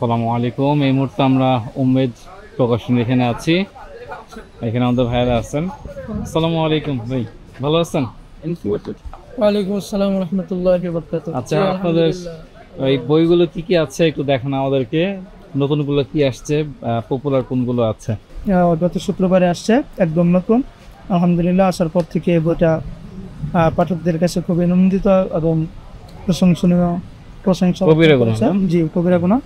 আসসালামু আলাইকুম। এই মুহূর্তে আমরা উম্মেদ প্রকাশনী এখানে আছি। এখানে আমাদের ভাইরা আছেন। আসসালামু আলাইকুম ভাই, ভালো আছেন? ওয়ালাইকুম আসসালাম ওয়া রাহমাতুল্লাহি ওয়া বারাকাতুহু। আচ্ছা, আপনাদের এই বইগুলো কি কি আছে একটু দেখান আমাদেরকে। নতুনগুলো কি আসছে, পপুলার কোনগুলো আছে? গত শুক্রবারে আসছে, একদম নতুন। আলহামদুলিল্লাহ, আসার পর থেকে এই বইটা পাঠকদের কাছে খুবই আনন্দিত এবং প্রশংসনীয় প্রশংসা কবিরা গুনাহ, করেছে। জি, কবিরা গুনাহ।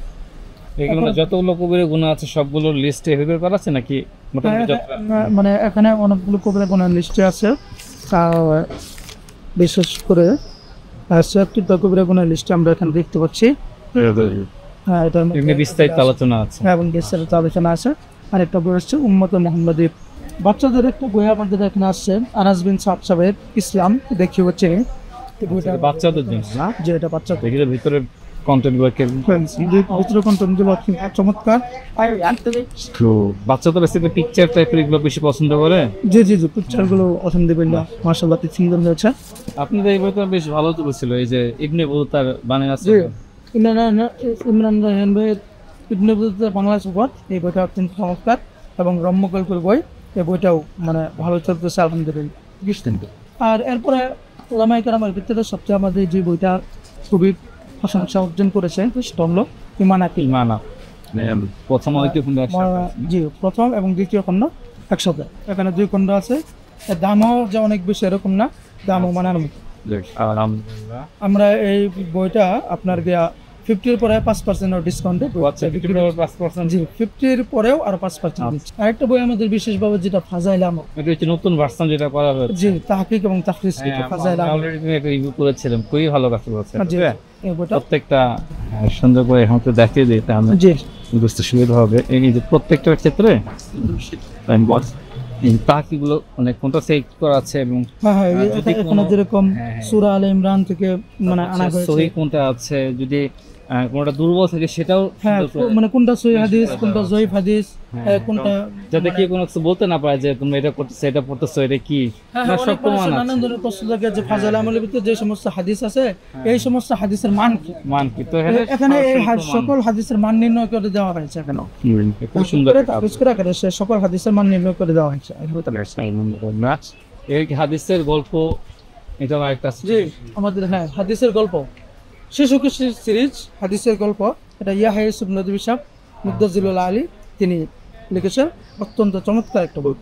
এগুলো যতগুলো কবিরা গুনাহ আছে সবগুলোর লিস্ট এভাবে করা আছে নাকি মোটামুটি মানে এখানে অনেকগুলো কবিরা গুনাহ লিস্টে আছে। বিশেষ করে ৭৬টা কবিরা গুনাহ লিস্টে আমরা এখানে দেখতে পাচ্ছি। হ্যাঁ, এটার মধ্যে বিস্তারিত আলোচনা আছে এবং বিস্তারিত আলোচনা আছে। আর একটা বই আসছে উম্মতে মুহাম্মাদী। বাচ্চাদের একটা বই আমাদের এখানে আসছে, আনাস বিন সাদ সাহেবের ইসলাম দেখি হচ্ছে বাচ্চাদের জন্য না, যে এটা বাচ্চাদের দেখি ভিতরে কন্টেন্ট গুলো ভিতরে কন্টেন্ট গুলো চমৎকার। বাচ্চাদের আসলে পিকচার টাইপের এগুলো বেশি পছন্দ করে। জি জি জি, পিকচার গুলো আলহামদুলিল্লাহ মাশাআল্লাহ খুব সুন্দর হয়েছে। আপনাদের এই বইটা বেশ ভালো চলেছিল, এই যে ইবনে বতুতার বানান আছে। ইমরান রায়হান ভাইয়ের ইবনে বতুতার বাংলা সুপার, এই বইটা অত্যন্ত চমৎকার এবং রম্যকল্পের বই। এই বইটাও মানে ভালো চলতেছে আলহামদুলিল্লাহ। আর এরপরে ওলামায়ে কেরামের ভিতরে সবচেয়ে আমাদের যে বইটা খুবই প্রশংসা অর্জন করেছে সেটা হলো ঈমান আকিল। প্রথম জি, প্রথম এবং দ্বিতীয় খণ্ড একসাথে। এখানে 2 খণ্ড আছে। এর দামও যে অনেক বেশি এরকম না, দামও মানার মতো। আমরা এই বইটা আপনার 50-এর পরে 5% ডিসকাউন্টে 50-এর পরেও আরো 5% দিচ্ছি। আরেকটা বই আমাদের বিশেষভাবে যেটা ফাজাইল আমল, এটা হচ্ছে নতুন ভার্সন যেটা করা হয়েছে। জি, তাহকিক এবং তাফসীর ফাজাইল আমল অলরেডি তুমি একটা রিভিউ করেছিলাম, খুবই ভালো কাজ করেছে। জি, এই বইটা প্রত্যেকটা সুন্দর করে এখন তো দেখিয়ে দিই, তাহলে জি বুঝতে সুবিধা হবে। এই যে প্রত্যেকটার ক্ষেত্রে তাহকিকগুলো অনেক কোনটা সেভ করা আছে এবং এখানে যেরকম সূরা আলে ইমরান থেকে মানে আনা হয়েছে, সহিহ কোনটা আছে, যদি কোনটা দুর্বল থাকে সেটাও মানে কোনটা সহিহ হাদিস, কোনটা জয়ীফ হাদিস, কোনটা যাতে কি কোনো কিছু বলতে না পারে যে তুমি এটা করতেছো, এটা পড়তেছো, এটা কি সব প্রমাণ আছে। নানান ধরনের প্রশ্ন থাকে যে ফাজাইল আমলের ভিতরে যে সমস্ত হাদিস আছে এই সমস্ত হাদিসের মান কি, তো এখানে এই সকল হাদিসের মান নির্ণয় করে দেওয়া হয়েছে। এখানে খুব সুন্দর করে সকল হাদিসের মান নির্ণয় করে দেওয়া হয়েছে। এই হাদিসের গল্প এটা একটা আমাদের হাদিসের গল্প শিশু কিশোর সিরিজ হাদিসের গল্প, এটা ইয়াহয়া ইবনে নবী সাহেব মুদ্দাজিলুল আলী তিনি লিখেছেন। অত্যন্ত চমৎকার একটা বই।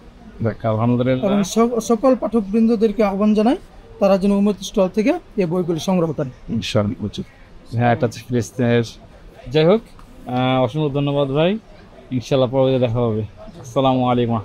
এবং সকল পাঠকবৃন্দদেরকে আহ্বান জানাই তারা যেন উম্মত স্টল থেকে এই বইগুলি সংগ্রহ করেন। হ্যাঁ, এটা যাই হোক, অসংখ্য ধন্যবাদ ভাই। ইনশাল্লাহ পরে দেখা হবে। আসসালামু আলাইকুম।